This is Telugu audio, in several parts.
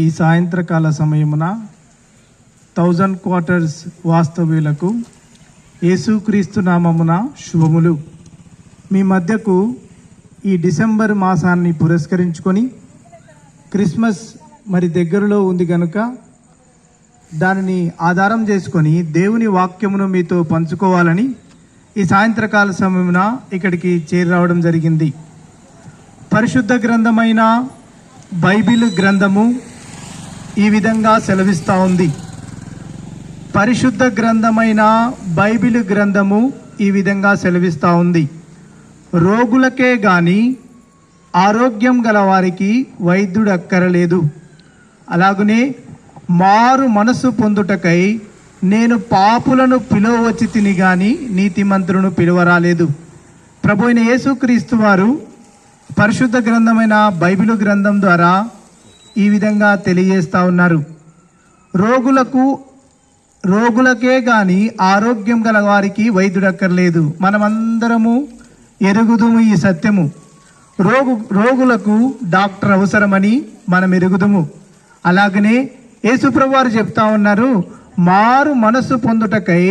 ఈ సాయంత్రకాల సమయమున 1000 క్వార్టర్స్ వాస్తవ్యులకు యేసుక్రీస్తు నామమున శుభములు. మీ మధ్యకు ఈ డిసెంబర్ మాసాన్ని పురస్కరించుకొని క్రిస్మస్ మరి దగ్గరలో ఉంది కనుక దానిని ఆధారం చేసుకొని దేవుని వాక్యమును మీతో పంచుకోవాలని ఈ సాయంత్రకాల సమయమున ఇక్కడికి చేరి రావడం జరిగింది. పరిశుద్ధ గ్రంథమైన బైబిల్ గ్రంథము ఈ విధంగా సెలవిస్తూ ఉంది. పరిశుద్ధ గ్రంథమైన బైబిల్ గ్రంథము ఈ విధంగా సెలవిస్తూ ఉంది. రోగులకే గాని ఆరోగ్యం గల వారికి వైద్యుడు అక్కరలేదు. అలాగనే మారు మనసు పొందుటకై నేను పాపులను పిలువవచ్చి తిని గాని నీతిమంతులను పిలువరాలేదు. ప్రభు అయిన యేసుక్రీస్తు వారు పరిశుద్ధ గ్రంథమైన బైబిల్ గ్రంథం ద్వారా ఈ విధంగా తెలియజేస్తూ ఉన్నారు. రోగులకే గాని ఆరోగ్యం గల వారికి వైద్యుడు అక్కర్లేదు. మనమందరము ఎరుగుదుము ఈ సత్యము. రోగులకు డాక్టర్ అవసరమని మనం ఎరుగుదుము. అలాగనే యేసుప్రభు వారు చెప్తా ఉన్నారు, మారు మనసు పొందుటకై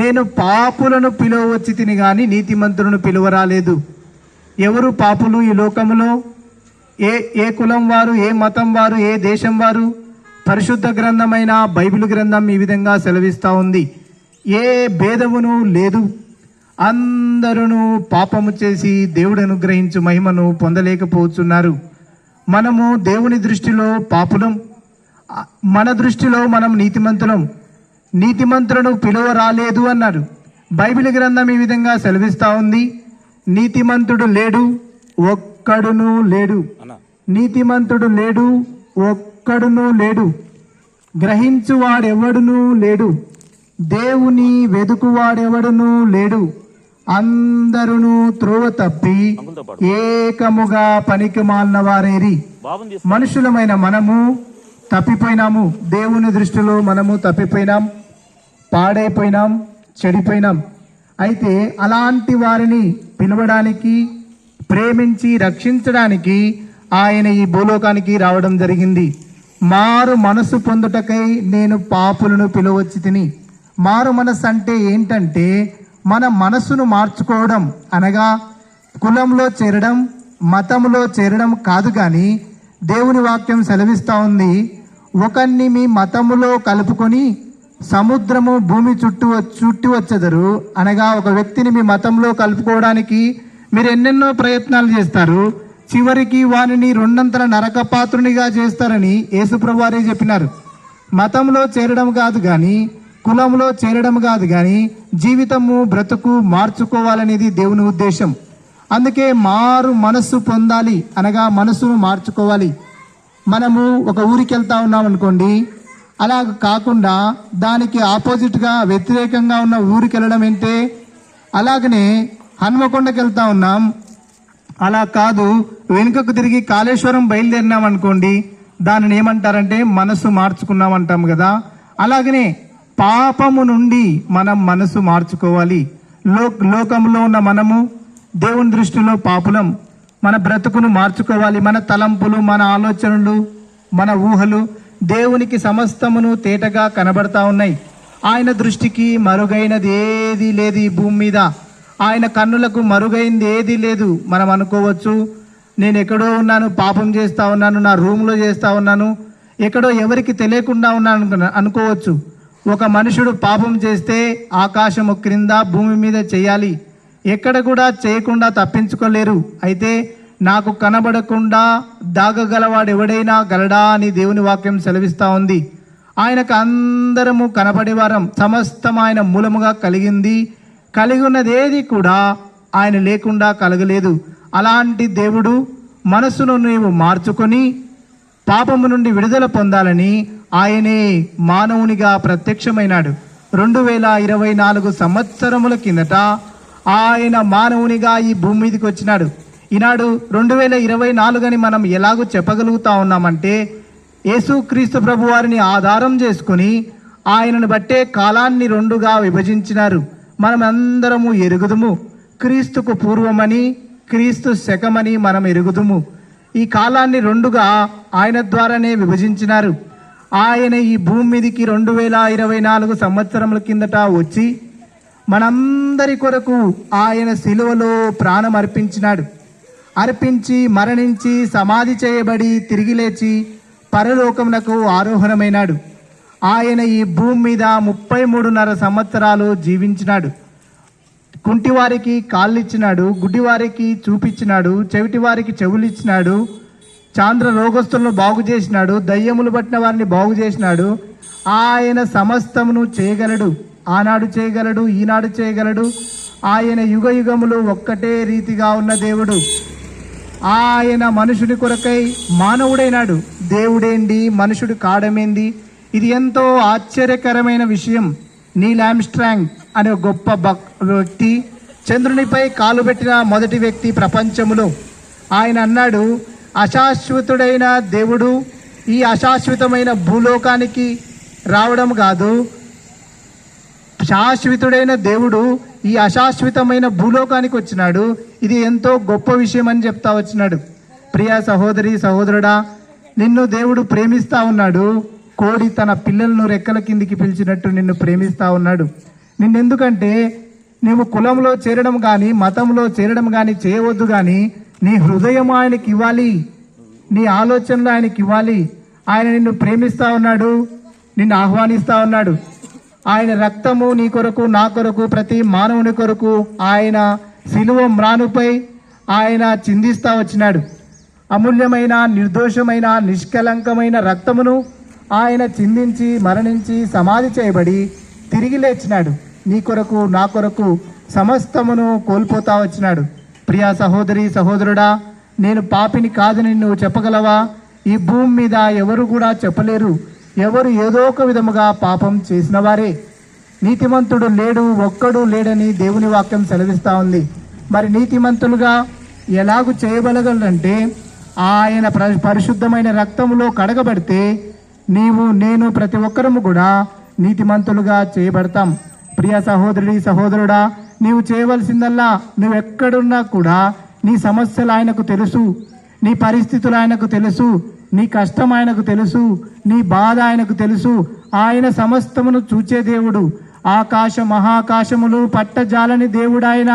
నేను పాపులను పిలువవచ్చి తిని గాని నీతిమంతులను పిలువరాలేదు. ఎవరు పాపులు ఈ లోకములో? ఏ కులం వారు, ఏ మతం వారు, ఏ దేశం వారు? పరిశుద్ధ గ్రంథమైన బైబిల్ గ్రంథం ఈ విధంగా సెలవిస్తూ ఉంది. ఏ భేదమును లేదు. అందరూ పాపము చేసి దేవుడు అనుగ్రహించు మహిమను పొందలేకపోతున్నారు. మనము దేవుని దృష్టిలో పాపులం, మన దృష్టిలో మనం నీతిమంతులం. నీతిమంతులను పిలువరాలేదు అన్నారు. బైబిల్ గ్రంథం ఈ విధంగా సెలవిస్తూ ఉంది. నీతిమంతుడు లేడు, ఒక్కడును లేడు. నీతిమంతుడు లేడు, ఒక్కడును లేడు. గ్రహించువాడెవడునూ లేడు. దేవుని వెదుకువాడెవడునూ లేడు. అందరును త్రోవ తప్పి ఏకముగా పనికి మాలిన వారేరి. మనుషులమైన మనము తప్పిపోయినాము. దేవుని దృష్టిలో మనము తప్పిపోయినాం, పాడైపోయినాం, చెడిపోయినాం. అయితే అలాంటి వారిని పిలవడానికి, ప్రేమించి రక్షించడానికి ఆయన ఈ భూలోకానికి రావడం జరిగింది. మారు మనసు పొందుటకై నేను పాపులను పిలువచ్చి తిని. మారు మనసు అంటే ఏంటంటే మన మనసును మార్చుకోవడం, అనగా కులంలో చేరడం, మతంలో చేరడం కాదు. కానీ దేవుని వాక్యం సెలవిస్తూ ఉంది, ఒకరిని మీ మతములో కలుపుకొని సముద్రము భూమి చుట్టి వచ్చెదరు. అనగా ఒక వ్యక్తిని మీ మతంలో కలుపుకోవడానికి మీరు ఎన్నెన్నో ప్రయత్నాలు చేస్తారు, చివరికి వారిని రెండంతల నరకపాత్రునిగా చేస్తారని యేసుప్రభు వారే చెప్పినారు. మతంలో చేరడం కాదు కానీ, కులంలో చేరడం కాదు కానీ, జీవితము బ్రతుకు మార్చుకోవాలనేది దేవుని ఉద్దేశం. అందుకే మారు మనస్సు పొందాలి, అనగా మనసును మార్చుకోవాలి. మనము ఒక ఊరికి వెళ్తా ఉన్నాం అనుకోండి, అలా కాకుండా దానికి ఆపోజిట్గా వ్యతిరేకంగా ఉన్న ఊరికి వెళ్ళడం ఏంటే. అలాగనే హన్మకొండకి వెళ్తా ఉన్నాం, అలా కాదు వెనుకకు తిరిగి కాళేశ్వరం బయలుదేరినాం అనుకోండి, దానిని ఏమంటారంటే మనసు మార్చుకున్నాం అంటాం కదా. అలాగనే పాపము నుండి మనం మనసు మార్చుకోవాలి. లోకంలో ఉన్న మనము దేవుని దృష్టిలో పాపులం. మన బ్రతుకును మార్చుకోవాలి. మన తలంపులు, మన ఆలోచనలు, మన ఊహలు దేవునికి సమస్తమును తేటగా కనబడతా ఉన్నాయి. ఆయన దృష్టికి మరుగైనది ఏది లేదు ఈ భూమి మీద. ఆయన కన్నులకు మరుగైంది ఏది లేదు. మనం అనుకోవచ్చు, నేను ఎక్కడో ఉన్నాను, పాపం చేస్తూ ఉన్నాను, నా రూమ్లో చేస్తూ ఉన్నాను, ఎక్కడో ఎవరికి తెలియకుండా ఉన్నాను అనుకోవచ్చు. ఒక మనుషుడు పాపం చేస్తే ఆకాశము క్రింద భూమి మీద చేయాలి. ఎక్కడ కూడా చేయకుండా తప్పించుకోలేరు. అయితే నాకు కనబడకుండా దాగగలవాడు ఎవడైనా గలడా అని దేవుని వాక్యం సెలవిస్తూ ఉంది. ఆయనకు అందరము కనబడేవారం. సమస్తం ఆయన మూలముగా కలిగింది. కలిగి ఉన్నదేది కూడా ఆయన లేకుండా కలగలేదు. అలాంటి దేవుడు మనసును నీవు మార్చుకొని పాపము నుండి విడుదల పొందాలని ఆయనే మానవునిగా ప్రత్యక్షమైనాడు. 2024 సంవత్సరముల కిందట ఆయన మానవునిగా ఈ భూమి మీదకి వచ్చినాడు. ఈనాడు 2024 అని మనం ఎలాగో చెప్పగలుగుతా ఉన్నామంటే, యేసుక్రీస్తు ప్రభు వారిని ఆధారం చేసుకుని ఆయనను బట్టే కాలాన్ని రెండుగా విభజించినారు. మనం అందరము ఎరుగుదుము. క్రీస్తుకు పూర్వమని, క్రీస్తు శకమని మనం ఎరుగుదుము. ఈ కాలాన్ని రెండుగా ఆయన ద్వారానే విభజించినారు. ఆయన ఈ భూమి మీదకి 2024 సంవత్సరముల కిందట వచ్చి మనందరి కొరకు ఆయన శిలువలో ప్రాణం అర్పించినాడు. అర్పించి మరణించి సమాధి చేయబడి తిరిగి లేచి పరలోకమునకు ఆరోహణమైనాడు. ఆయన ఈ భూమి మీద 33.5 సంవత్సరాలు జీవించినాడు. కుంటివారికి కాళ్ళు ఇచ్చినాడు, గుడ్డివారికి చూపించినాడు, చెవిటివారికి చెవులు ఇచ్చినాడు, చాంద్ర రోగస్తులను బాగు చేసినాడు, దయ్యములు పట్టిన వారిని బాగు చేసినాడు. ఆయన సమస్తమును చేయగలడు. ఆనాడు చేయగలడు, ఈనాడు చేయగలడు. ఆయన యుగ యుగములు ఒక్కటే రీతిగా ఉన్న దేవుడు. ఆయన మనుషుని కొరకై మానవుడైనాడు. దేవుడేంది, మనుషుడు కాడమేంది? ఇది ఎంతో ఆశ్చర్యకరమైన విషయం. నీల్ ఆర్మ్స్ట్రాంగ్ అనే గొప్ప వ్యక్తి, చంద్రునిపై కాలు పెట్టిన మొదటి వ్యక్తి ప్రపంచములో. ఆయన అన్నాడు, అశాశ్వతుడైన దేవుడు ఈ అశాశ్వతమైన భూలోకానికి రావడం కాదు, శాశ్వతుడైన దేవుడు ఈ అశాశ్వతమైన భూలోకానికి వచ్చినాడు. ఇది ఎంతో గొప్ప విషయం అని చెప్తా వచ్చినాడు. ప్రియ సహోదరి సహోదరుడా, నిన్ను దేవుడు ప్రేమిస్తా ఉన్నాడు. కోడి తన పిల్లలను రెక్కల కిందికి పిలిచినట్టు నిన్ను ప్రేమిస్తా ఉన్నాడు. నిన్నెందుకంటే నీవు కులంలో చేరడం కానీ మతంలో చేరడం కానీ చేయవద్దు, కానీ నీ హృదయం ఆయనకి ఇవ్వాలి, నీ ఆలోచనలు ఆయనకి ఇవ్వాలి. ఆయన నిన్ను ప్రేమిస్తా ఉన్నాడు, నిన్ను ఆహ్వానిస్తా ఉన్నాడు. ఆయన రక్తము నీ కొరకు, నా కొరకు, ప్రతి మానవుని కొరకు ఆయన శిలువ మ్రానుపై ఆయన చిందిస్తా వచ్చినాడు. అమూల్యమైన, నిర్దోషమైన, నిష్కలంకమైన రక్తమును ఆయన చిందించి మరణించి సమాధి చేయబడి తిరిగి లేచినాడు. నీ కొరకు, నా కొరకు సమస్తమును కోల్పోతా వచ్చినాడు. ప్రియా సహోదరి సహోదరుడా, నేను పాపిని కాదని నువ్వు చెప్పగలవా? ఈ భూమి మీద ఎవరు కూడా చెప్పలేరు. ఎవరు ఏదో ఒక విధముగా పాపం చేసిన వారే. నీతిమంతుడు లేడు, ఒక్కడు లేడని దేవుని వాక్యం సెలవిస్తూ ఉంది. మరి నీతిమంతులుగా ఎలాగూ చేయగలగలంటే ఆయన పరిశుద్ధమైన రక్తములో కడగబడితే నీవు, నేను, ప్రతి ఒక్కరము కూడా నీతిమంతులుగా చేయబడతాం. ప్రియ సహోదరి సహోదరుడా, నీవు చేయవలసిందల్లా, నువ్వెక్కడున్నా కూడా నీ సమస్యలు ఆయనకు తెలుసు, నీ పరిస్థితులు ఆయనకు తెలుసు, నీ కష్టం ఆయనకు తెలుసు, నీ బాధ ఆయనకు తెలుసు. ఆయన సమస్తమును చూచే దేవుడు. ఆకాశ మహాకాశములు పట్టజాలని దేవుడు ఆయన.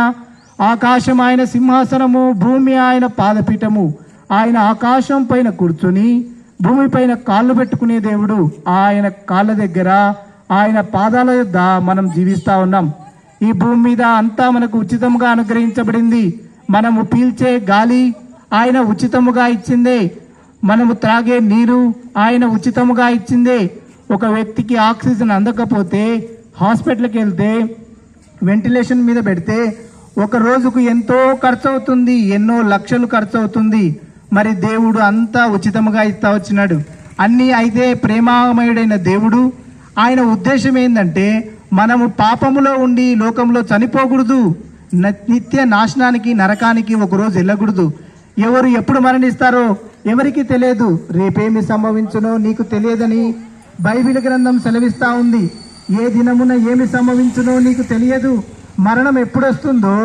ఆకాశం ఆయన సింహాసనము, భూమి ఆయన పాదపీఠము. ఆయన ఆకాశం పైన కూర్చుని భూమిపైన కాళ్ళు పెట్టుకునే దేవుడు. ఆయన కాళ్ళ దగ్గర, ఆయన పాదాల యొద్ద మనం జీవిస్తా ఉన్నాం. ఈ భూమి మీద అంతా మనకు ఉచితంగా అనుగ్రహించబడింది. మనము పీల్చే గాలి ఆయన ఉచితముగా ఇచ్చిందే. మనము త్రాగే నీరు ఆయన ఉచితముగా ఇచ్చిందే. ఒక వ్యక్తికి ఆక్సిజన్ అందకపోతే హాస్పిటల్కి వెళ్తే వెంటిలేషన్ మీద పెడితే ఒక రోజుకు ఎంతో ఖర్చు అవుతుంది, ఎన్నో లక్షలు ఖర్చు అవుతుంది. మరి దేవుడు అంతా ఉచితముగా ఇస్తా వచ్చినాడు. అన్నీ అయితే ప్రేమామయుడైన దేవుడు. ఆయన ఉద్దేశం ఏంటంటే మనము పాపములో ఉండి లోకంలో చనిపోకూడదు, నిత్య నాశనానికి, నరకానికి ఒకరోజు వెళ్ళకూడదు. ఎవరు ఎప్పుడు మరణిస్తారో ఎవరికి తెలియదు. రేపేమి సంభవించునో నీకు తెలియదని బైబిల్ గ్రంథం సెలవిస్తా ఉంది. ఏ దినమున ఏమి సంభవించునో నీకు తెలియదు. మరణం ఎప్పుడు వస్తుందో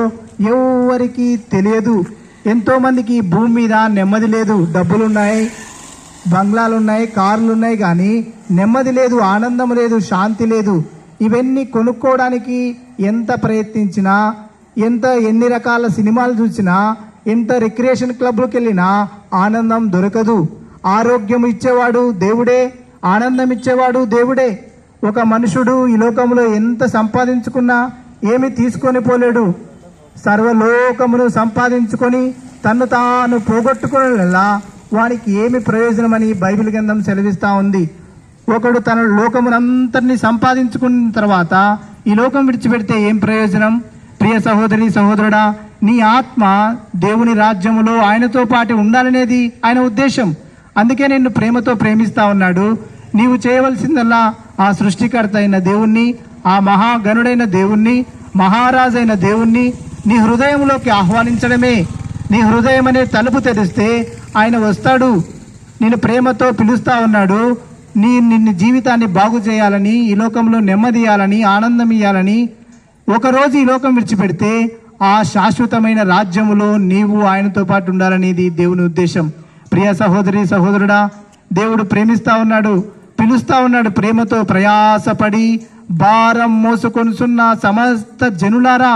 ఎవరికి తెలియదు. ఎంతో మందికి భూమి మీద నెమ్మది లేదు. డబ్బులున్నాయి, బంగ్లాలున్నాయి, కార్లున్నాయి, కానీ నెమ్మది లేదు, ఆనందం లేదు, శాంతి లేదు. ఇవన్నీ కొనుక్కోవడానికి ఎంత ప్రయత్నించినా, ఎన్ని రకాల సినిమాలు చూసినా, ఎంత రిక్రియేషన్ క్లబ్లకు వెళ్ళినా ఆనందం దొరకదు. ఆరోగ్యం ఇచ్చేవాడు దేవుడే, ఆనందం ఇచ్చేవాడు దేవుడే. ఒక మనుషుడు ఈ లోకంలో ఎంత సంపాదించుకున్నా ఏమి తీసుకొని పోలేడు. సర్వలోకమును సంపాదించుకొని తన్ను తాను పోగొట్టుకునేలా వానికి ఏమి ప్రయోజనమని బైబిల్ గ్రంథం సెలవిస్తూ ఉంది. ఒకడు తన లోకమునంతటిని సంపాదించుకున్న తర్వాత ఈ లోకం విడిచిపెడితే ఏం ప్రయోజనం? ప్రియ సహోదరి సహోదరుడా, నీ ఆత్మ దేవుని రాజ్యములో ఆయనతో పాటు ఉండాలనేది ఆయన ఉద్దేశం. అందుకే నిన్ను ప్రేమతో ప్రేమిస్తా ఉన్నాడు. నీవు చేయవలసిందల్లా ఆ సృష్టికర్త అయిన దేవుణ్ణి, ఆ మహాగణుడైన దేవుణ్ణి, మహారాజైన దేవుణ్ణి నీ హృదయంలోకి ఆహ్వానించడమే. నీ హృదయం అనే తలుపు తెరిస్తే ఆయన వస్తాడు. నిన్ను ప్రేమతో పిలుస్తా ఉన్నాడు. నిన్ను జీవితాన్ని బాగు చేయాలని, ఈ లోకంలో నెమ్మది ఇవ్వాలని, ఆనందం ఇవ్వాలని. ఒకరోజు ఈ లోకం విడిచిపెడితే ఆ శాశ్వతమైన రాజ్యములో నీవు ఆయనతో పాటు ఉండాలనేది దేవుని ఉద్దేశం. ప్రియ సహోదరి సహోదరుడా, దేవుడు ప్రేమిస్తా ఉన్నాడు, పిలుస్తా ఉన్నాడు. ప్రేమతో ప్రయాసపడి భారం మోసుకొనుచున్న సమస్త జనులారా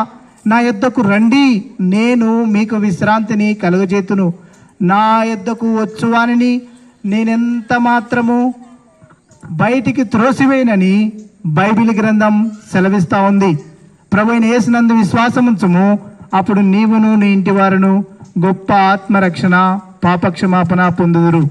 నా యొద్దకు రండి, నేను మీకు విశ్రాంతిని కలుగజేతును. నా యొద్దకు వచ్చువానిని నేనెంత మాత్రము బయటికి త్రోసివేయనని బైబిల్ గ్రంథం సెలవిస్తా ఉంది. ప్రభువైన యేసునందు విశ్వాసం ఉంచుము, అప్పుడు నీవును నీ ఇంటి వారును గొప్ప ఆత్మరక్షణ పాపక్షమాపణ పొందుదురు.